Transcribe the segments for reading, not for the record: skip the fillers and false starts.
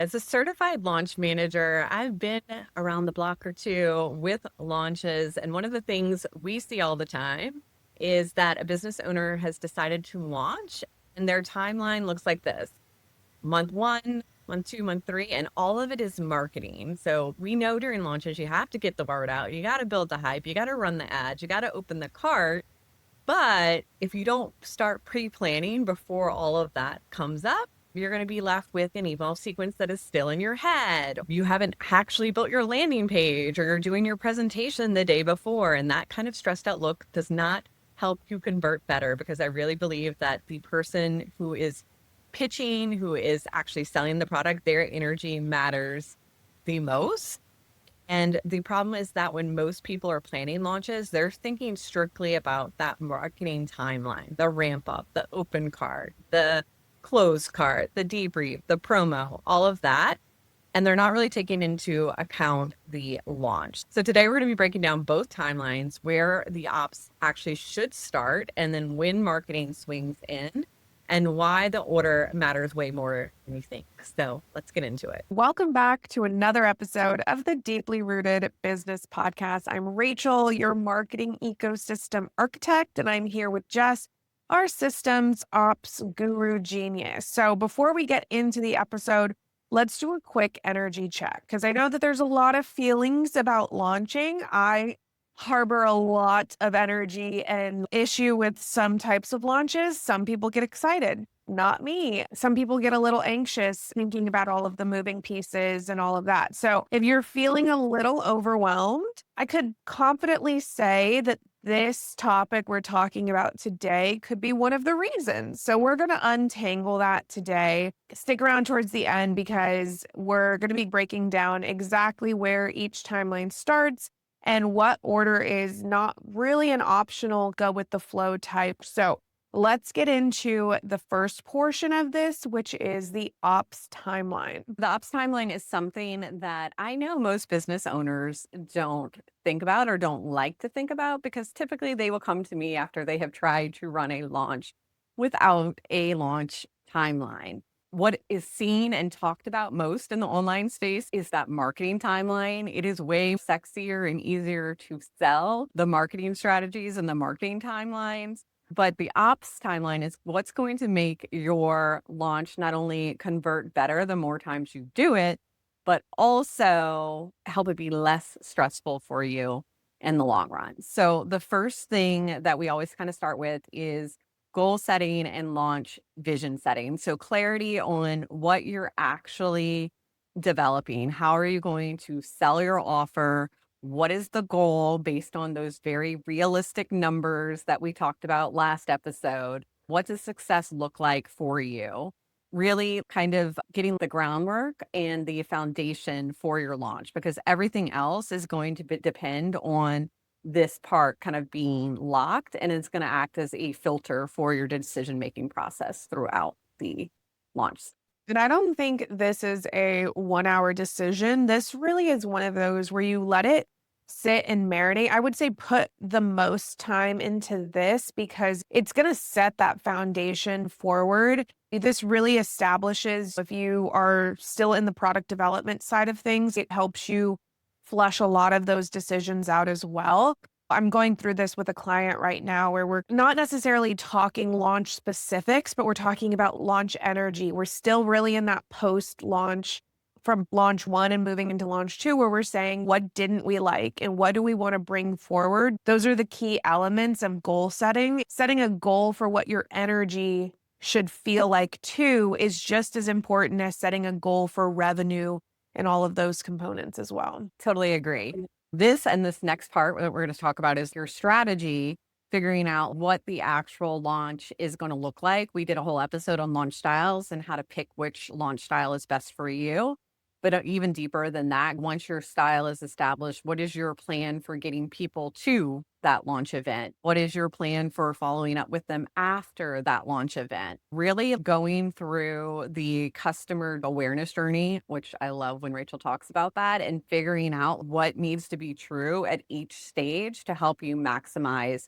As a certified launch manager, I've been around the block or two with launches. And one of the things we see all the time is that a business owner has decided to launch and their timeline looks like this: month one, month two, month three, and all of it is marketing. So we know during launches, you have to get the word out. You got to build the hype. You got to run the ads. You got to open the cart. But if you don't start pre-planning before all of that comes up, you're going to be left with an email sequence that is still in your head. You haven't actually built your landing page, or you're doing your presentation the day before. And that kind of stressed out look does not help you convert better, because I really believe that the person who is pitching, who is actually selling the product, their energy matters the most. And the problem is that when most people are planning launches, they're thinking strictly about that marketing timeline, the ramp up, the open card, the close card, the debrief, the promo, all of that. And they're not really taking into account the launch. So today we're going to be breaking down both timelines, where the ops actually should start, and then when marketing swings in, and why the order matters way more than you think. So let's get into it. Welcome back to another episode of the Deeply Rooted Business Podcast. I'm Rachel, your marketing ecosystem architect, and I'm here with Jess, our systems ops guru genius. So before we get into the episode, let's do a quick energy check, because I know that there's a lot of feelings about launching. I harbor a lot of energy and issue with some types of launches. Some people get excited. Not me. Some people get a little anxious thinking about all of the moving pieces and all of that. So if you're feeling a little overwhelmed, I could confidently say that this topic we're talking about today could be one of the reasons. So we're going to untangle that today. Stick around towards the end, because we're going to be breaking down exactly where each timeline starts and what order is not really an optional go with the flow type. So let's get into the first portion of this, which is the ops timeline. The ops timeline is something that I know most business owners don't think about or don't like to think about, because typically they will come to me after they have tried to run a launch without a launch timeline. What is seen and talked about most in the online space is that marketing timeline. It is way sexier and easier to sell the marketing strategies and the marketing timelines. But the ops timeline is what's going to make your launch not only convert better the more times you do it, but also help it be less stressful for you in the long run. So the first thing that we always kind of start with is goal setting and launch vision setting. So clarity on what you're actually developing. How are you going to sell your offer? What is the goal based on those very realistic numbers that we talked about last episode? What does success look like for you? Really kind of getting the groundwork and the foundation for your launch, because everything else is going to depend on this part kind of being locked, and it's going to act as a filter for your decision-making process throughout the launch. And I don't think this is a 1 hour decision. This really is one of those where you let it sit and marinate. I would say put the most time into this, because it's going to set that foundation forward. This really establishes, if you are still in the product development side of things, it helps you flush a lot of those decisions out as well. I'm going through this with a client right now where we're not necessarily talking launch specifics, but we're talking about launch energy. We're still really in that post-launch, from launch one and moving into launch two, where we're saying, what didn't we like and what do we want to bring forward? Those are the key elements of goal setting. Setting a goal for what your energy should feel like too is just as important as setting a goal for revenue and all of those components as well. Totally agree. This next part that we're going to talk about is your strategy, figuring out what the actual launch is going to look like. We did a whole episode on launch styles and how to pick which launch style is best for you. But even deeper than that, once your style is established, what is your plan for getting people to that launch event? What is your plan for following up with them after that launch event? Really going through the customer awareness journey, which I love when Rachel talks about that, and figuring out what needs to be true at each stage to help you maximize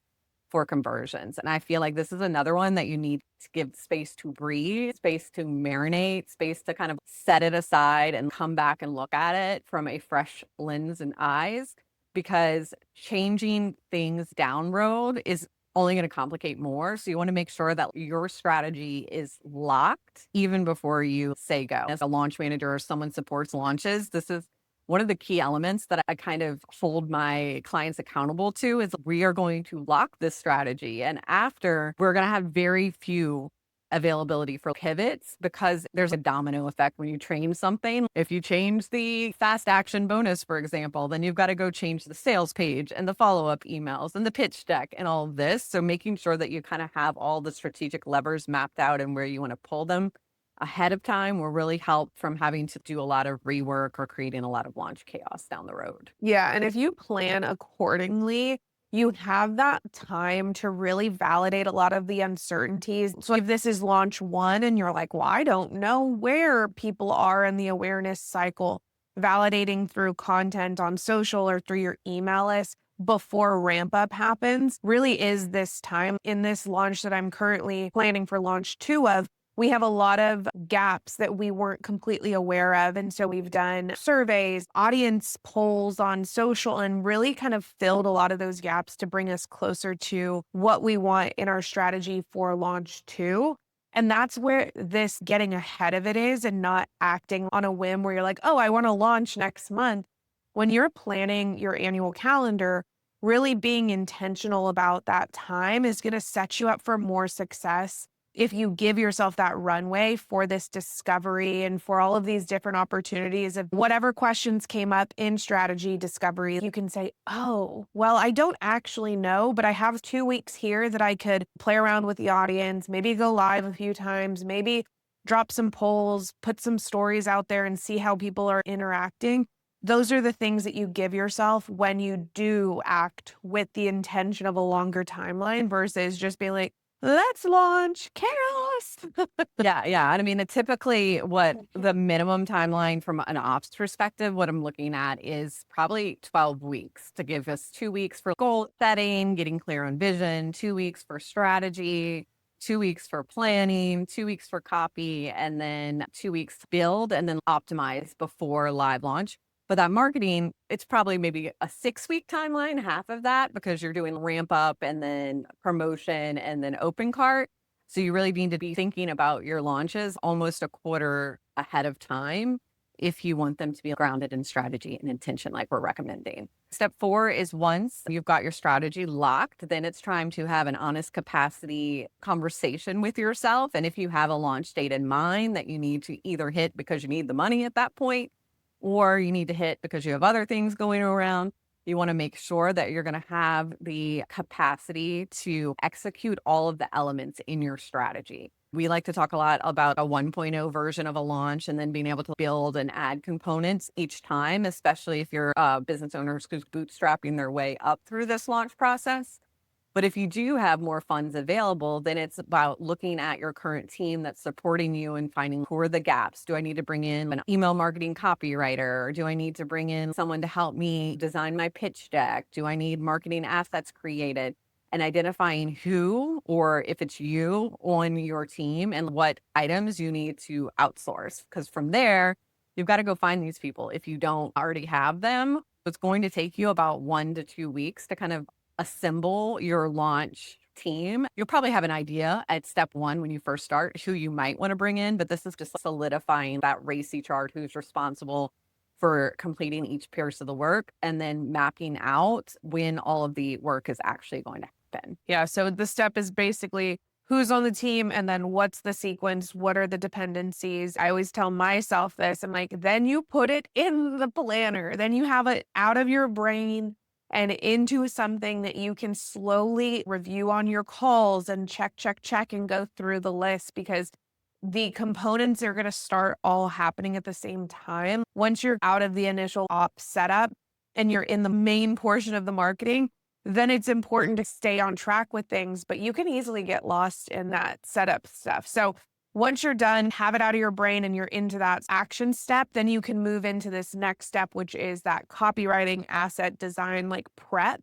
for conversions. And I feel like this is another one that you need to give space to breathe, space to marinate, space to kind of set it aside and come back and look at it from a fresh lens and eyes, because changing things down road is only going to complicate more. So you want to make sure that your strategy is locked even before you say go. As a launch manager or someone supports launches, this is one of the key elements that I kind of hold my clients accountable to is we are going to lock this strategy. And after, we're going to have very few availability for pivots, because there's a domino effect when you train something. If you change the fast action bonus, for example, then you've got to go change the sales page and the follow-up emails and the pitch deck and all of this. So making sure that you kind of have all the strategic levers mapped out and where you want to pull them ahead of time will really help from having to do a lot of rework or creating a lot of launch chaos down the road. Yeah, and if you plan accordingly, you have that time to really validate a lot of the uncertainties. So if this is launch one and you're like, well, I don't know where people are in the awareness cycle, validating through content on social or through your email list before ramp up happens really is this time. In this launch that I'm currently planning for launch two of, we have a lot of gaps that we weren't completely aware of. And so we've done surveys, audience polls on social, and really kind of filled a lot of those gaps to bring us closer to what we want in our strategy for launch two. And that's where this getting ahead of it is, and not acting on a whim where you're like, oh, I want to launch next month. When you're planning your annual calendar, really being intentional about that time is going to set you up for more success if you give yourself that runway for this discovery and for all of these different opportunities of whatever questions came up in strategy discovery. You can say, oh, well, I don't actually know, but I have 2 weeks here that I could play around with the audience, maybe go live a few times, maybe drop some polls, put some stories out there and see how people are interacting. Those are the things that you give yourself when you do act with the intention of a longer timeline versus just being like, let's launch chaos. Yeah. And I mean, typically what the minimum timeline from an ops perspective, what I'm looking at is probably 12 weeks to give us 2 weeks for goal setting, getting clear on vision, 2 weeks for strategy, 2 weeks for planning, 2 weeks for copy, and then 2 weeks to build and then optimize before live launch. But that marketing, it's probably maybe a 6-week timeline, half of that, because you're doing ramp up and then promotion and then open cart. So you really need to be thinking about your launches almost a quarter ahead of time if you want them to be grounded in strategy and intention, like we're recommending. Step 4 is once you've got your strategy locked, then it's time to have an honest capacity conversation with yourself. And if you have a launch date in mind that you need to either hit because you need the money at that point, or you need to hit because you have other things going around, you want to make sure that you're going to have the capacity to execute all of the elements in your strategy. We like to talk a lot about a 1.0 version of a launch and then being able to build and add components each time, especially if you're business owners who's bootstrapping their way up through this launch process. But if you do have more funds available, then it's about looking at your current team that's supporting you and finding who are the gaps. Do I need to bring in an email marketing copywriter? Or do I need to bring in someone to help me design my pitch deck? Do I need marketing assets created? And identifying who, or if it's you on your team, and what items you need to outsource. Because from there, you've got to go find these people. If you don't already have them, it's going to take you about 1 to 2 weeks to kind of assemble your launch team. You'll probably have an idea at step 1 when you first start who you might want to bring in, but this is just solidifying that RACI chart, who's responsible for completing each piece of the work, and then mapping out when all of the work is actually going to happen. Yeah. So the step is basically who's on the team and then what's the sequence? What are the dependencies? I always tell myself this. I'm like, then you put it in the planner, then you have it out of your brain and into something that you can slowly review on your calls and check, and go through the list, because the components are going to start all happening at the same time. Once you're out of the initial ops setup and you're in the main portion of the marketing, then it's important to stay on track with things, but you can easily get lost in that setup stuff. So once you're done, have it out of your brain and you're into that action step, then you can move into this next step, which is that copywriting, asset design, like prep.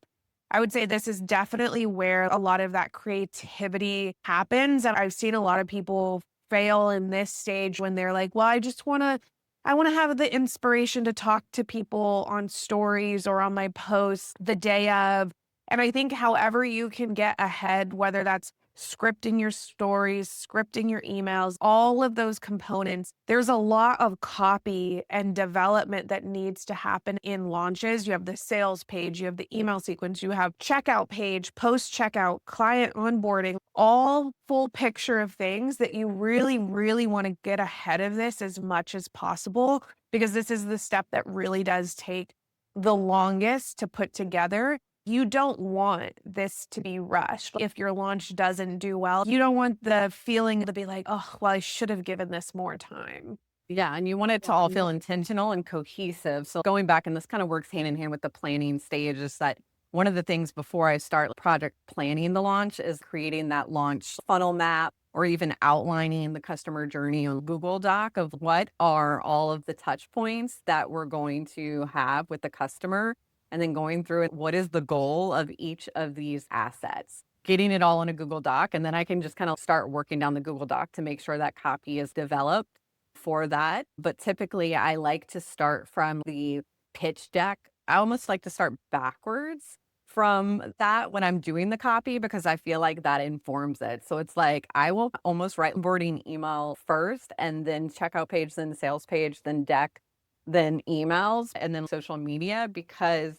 I would say this is definitely where a lot of that creativity happens. And I've seen a lot of people fail in this stage when they're like, well, I want to have the inspiration to talk to people on stories or on my posts the day of. And I think however you can get ahead, whether that's scripting your stories, scripting your emails, all of those components, there's a lot of copy and development that needs to happen in launches. You have the sales page, you have the email sequence, you have checkout page, post checkout, client onboarding, all full picture of things that you really, really want to get ahead of this as much as possible, because this is the step that really does take the longest to put together. You don't want this to be rushed. If your launch doesn't do well, you don't want the feeling to be like, oh, well, I should have given this more time. Yeah, and you want it to all feel intentional and cohesive. So going back, and this kind of works hand in hand with the planning stage, is that one of the things before I start project planning the launch is creating that launch funnel map or even outlining the customer journey on Google Doc of what are all of the touch points that we're going to have with the customer. And then going through it, what is the goal of each of these assets? Getting it all in a Google Doc. And then I can just kind of start working down the Google Doc to make sure that copy is developed for that. But typically, I like to start from the pitch deck. I almost like to start backwards from that when I'm doing the copy because I feel like that informs it. So it's like I will almost write onboarding email first and then checkout page, then sales page, then deck, then emails, and then social media because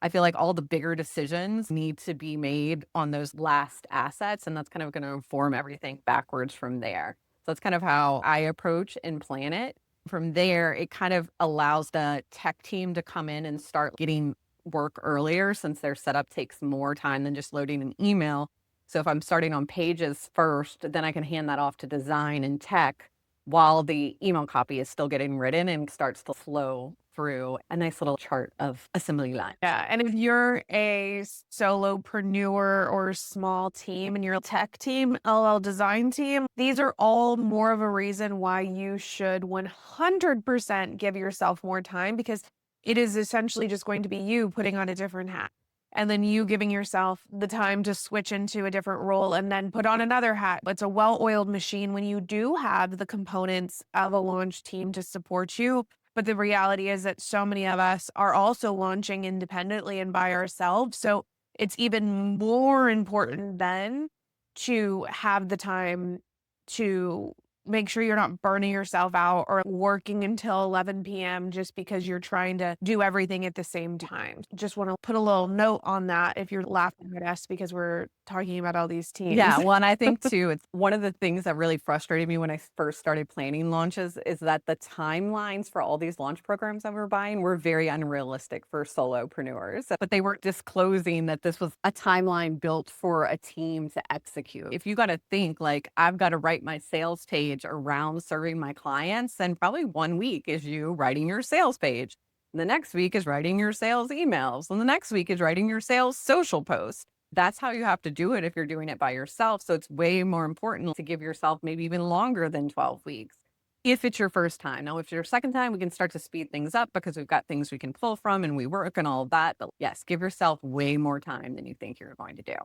I feel like all the bigger decisions need to be made on those last assets. And that's kind of going to inform everything backwards from there. So that's kind of how I approach and plan it. From there, it kind of allows the tech team to come in and start getting work earlier since their setup takes more time than just loading an email. So if I'm starting on pages first, then I can hand that off to design and tech while the email copy is still getting written and starts to flow through a nice little chart of assembly lines. Yeah. And if you're a solopreneur or small team and you're a tech team, LL design team, these are all more of a reason why you should 100% give yourself more time, because it is essentially just going to be you putting on a different hat. And then you giving yourself the time to switch into a different role and then put on another hat. It's a well oiled machine when you do have the components of a launch team to support you. But the reality is that so many of us are also launching independently and by ourselves. So it's even more important then to have the time to make sure you're not burning yourself out or working until 11 p.m. just because you're trying to do everything at the same time. Just want to put a little note on that if you're laughing at us because we're talking about all these Yeah, teams. well, and I think too, it's one of the things that really frustrated me when I first started planning launches is that the timelines for all these launch programs that we're buying were very unrealistic for solopreneurs. But they were disclosing that this was a timeline built for a team to execute. If you got to think like I've got to write my sales page around serving my clients, then probably 1 week is you writing your sales page. The next week is writing your sales emails. And the next week is writing your sales social post. That's how you have to do it if you're doing it by yourself. So it's way more important to give yourself maybe even longer than 12 weeks if it's your first time. Now, if it's your second time, we can start to speed things up because we've got things we can pull from and we work and all of that. But yes, give yourself way more time than you think you're going to do.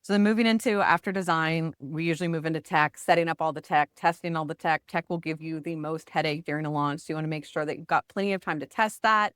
So then moving into after design, we usually move into tech, setting up all the tech, testing all the tech. Tech will give you the most headache during a launch. So you want to make sure that you've got plenty of time to test that.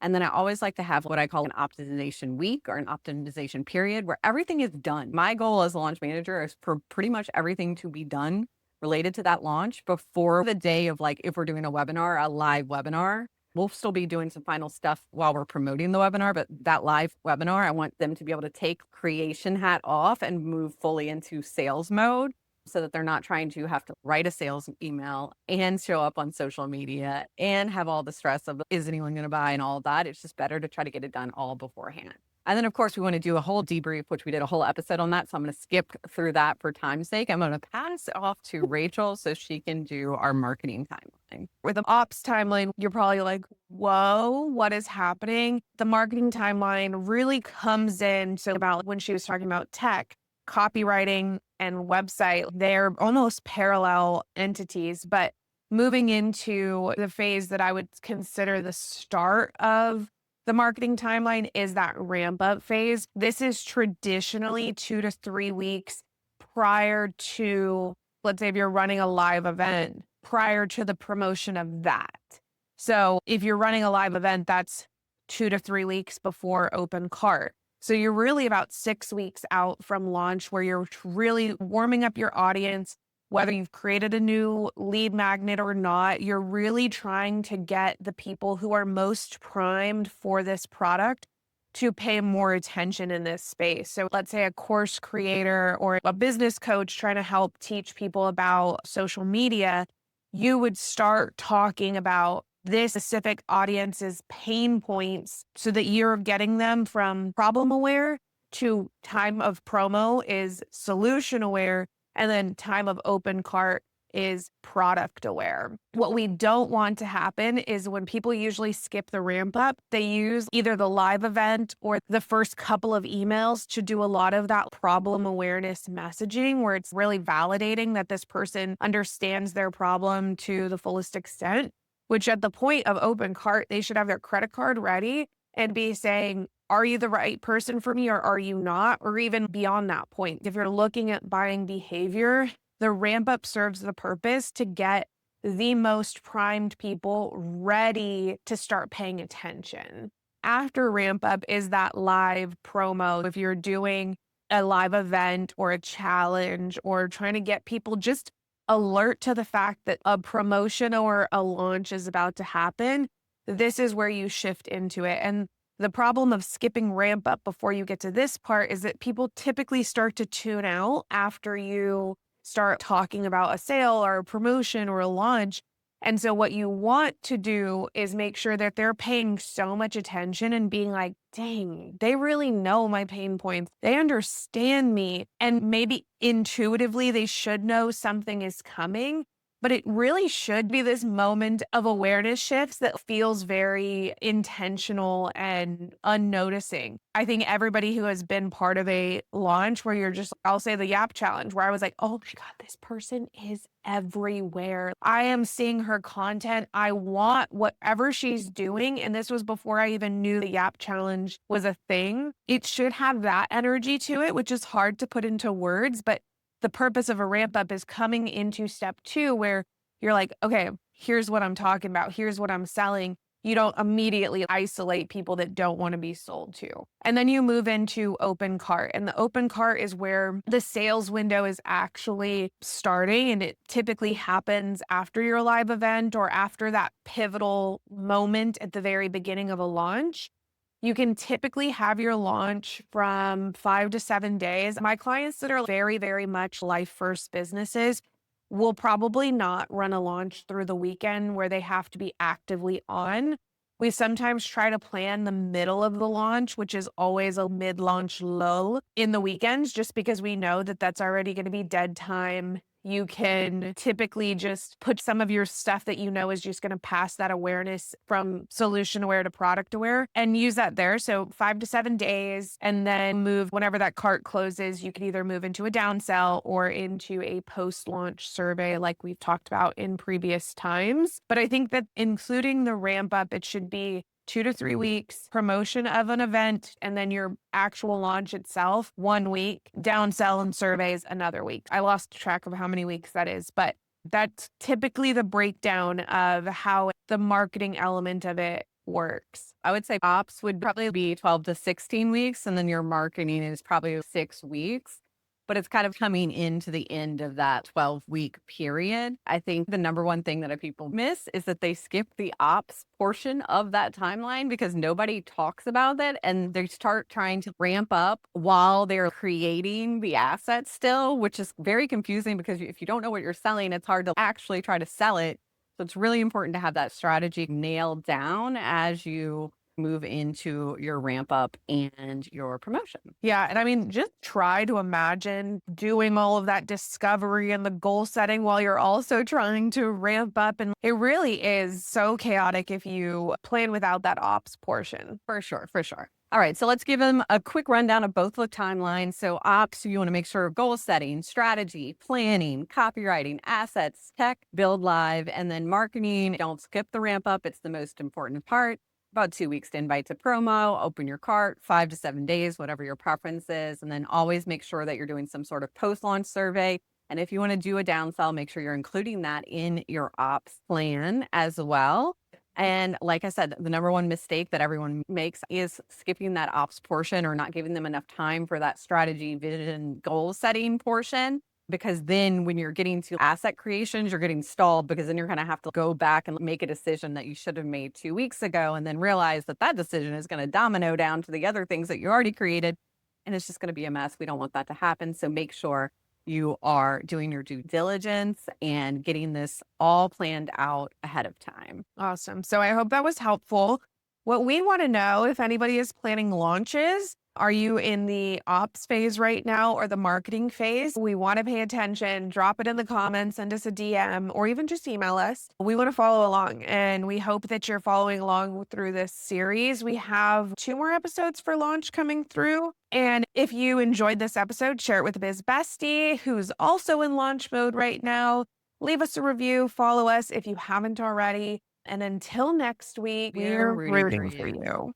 And then I always like to have what I call an optimization week or an optimization period where everything is done. My goal as a launch manager is for pretty much everything to be done related to that launch before the day of, like, if we're doing a webinar, a live webinar. We'll still be doing some final stuff while we're promoting the webinar, but that live webinar, I want them to be able to take creation hat off and move fully into sales mode so that they're not trying to have to write a sales email and show up on social media and have all the stress of is anyone going to buy and all of that. It's just better to try to get it done all beforehand. And then, of course, we want to do a whole debrief, which we did a whole episode on that. So I'm going to skip through that for time's sake. I'm going to pass it off to Rachel so she can do our marketing timeline. With the ops timeline, you're probably like, whoa, what is happening? The marketing timeline really comes in. So about when she was talking about tech, copywriting and website, they're almost parallel entities, but moving into the phase that I would consider the start of The marketing timeline is that ramp up phase. This is traditionally 2 to 3 weeks prior to, let's say, if you're running a live event, prior to the promotion of that. So if you're running a live event, that's 2 to 3 weeks before open cart. So you're really about 6 weeks out from launch where you're really warming up your audience. Whether you've created a new lead magnet or not, you're really trying to get the people who are most primed for this product to pay more attention in this space. So let's say a course creator or a business coach trying to help teach people about social media, you would start talking about this specific audience's pain points so that you're getting them from problem aware to time of promo is solution aware, and then time of open cart is product aware. What we don't want to happen is when people usually skip the ramp up, they use either the live event or the first couple of emails to do a lot of that problem awareness messaging where it's really validating that this person understands their problem to the fullest extent, which at the point of open cart, they should have their credit card ready and be saying, are you the right person for me or are you not? Or even beyond that point, if you're looking at buying behavior, the ramp up serves the purpose to get the most primed people ready to start paying attention. After ramp up is that live promo. If you're doing a live event or a challenge or trying to get people just alert to the fact that a promotion or a launch is about to happen, this is where you shift into it. And the problem of skipping ramp up before you get to this part is that people typically start to tune out after you start talking about a sale or a promotion or a launch. And so what you want to do is make sure that they're paying so much attention and being like, dang, they really know my pain points. They understand me. And maybe intuitively they should know something is coming. But it really should be this moment of awareness shifts that feels very intentional and unnoticing. I think everybody who has been part of a launch where you're just, I'll say the Yap challenge, where I was like, oh my God, this person is everywhere. I am seeing her content. I want whatever she's doing. And this was before I even knew the Yap challenge was a thing. It should have that energy to it, which is hard to put into words, but the purpose of a ramp up is coming into step 2 where you're like, okay, here's what I'm talking about. Here's what I'm selling. You don't immediately isolate people that don't want to be sold to. And then you move into open cart. And the open cart is where the sales window is actually starting. And it typically happens after your live event or after that pivotal moment at the very beginning of a launch. You can typically have your launch from 5 to 7 days. My clients that are very, very much life first businesses will probably not run a launch through the weekend where they have to be actively on. We sometimes try to plan the middle of the launch, which is always a mid launch lull in the weekends, just because we know that that's already going to be dead time. You can typically just put some of your stuff that you know is just going to pass that awareness from solution aware to product aware and use that there. So 5 to 7 days, and then move whenever that cart closes. You can either move into a downsell or into a post-launch survey like we've talked about in previous times. But I think that including the ramp up, it should be 2 to 3 weeks, promotion of an event, and then your actual launch itself, 1 week, downsell and surveys another week. I lost track of how many weeks that is, but that's typically the breakdown of how the marketing element of it works. I would say ops would probably be 12 to 16 weeks, and then your marketing is probably 6 weeks. But it's kind of coming into the end of that 12-week period. I think the number one thing that people miss is that they skip the ops portion of that timeline because nobody talks about it, and they start trying to ramp up while they're creating the assets still, which is very confusing because if you don't know what you're selling, it's hard to actually try to sell it. So it's really important to have that strategy nailed down as you move into your ramp up and your promotion. Yeah. And I mean, just try to imagine doing all of that discovery and the goal setting while you're also trying to ramp up. And it really is so chaotic if you plan without that ops portion. For sure, for sure. All right, so let's give them a quick rundown of both the timelines. So ops, you want to make sure goal setting, strategy, planning, copywriting, assets, tech, build live, and then marketing. Don't skip the ramp up. It's the most important part. about 2 weeks to invite to promo, open your cart, 5 to 7 days, whatever your preference is. And then always make sure that you're doing some sort of post-launch survey. And if you want to do a downsell, make sure you're including that in your ops plan as well. And like I said, the number one mistake that everyone makes is skipping that ops portion or not giving them enough time for that strategy, vision, goal setting portion. Because then when you're getting to asset creations, you're getting stalled because then you're going to have to go back and make a decision that you should have made 2 weeks ago and then realize that that decision is going to domino down to the other things that you already created. And it's just going to be a mess. We don't want that to happen. So make sure you are doing your due diligence and getting this all planned out ahead of time. Awesome. So I hope that was helpful. What we want to know, if anybody is planning launches, are you in the ops phase right now or the marketing phase? We want to pay attention. Drop it in the comments, send us a DM, or even just email us. We want to follow along, and we hope that you're following along through this series. We have 2 more episodes for launch coming through. And if you enjoyed this episode, share it with a biz bestie who's also in launch mode right now. Leave us a review, follow us if you haven't already. And until next week, we're rooting for you.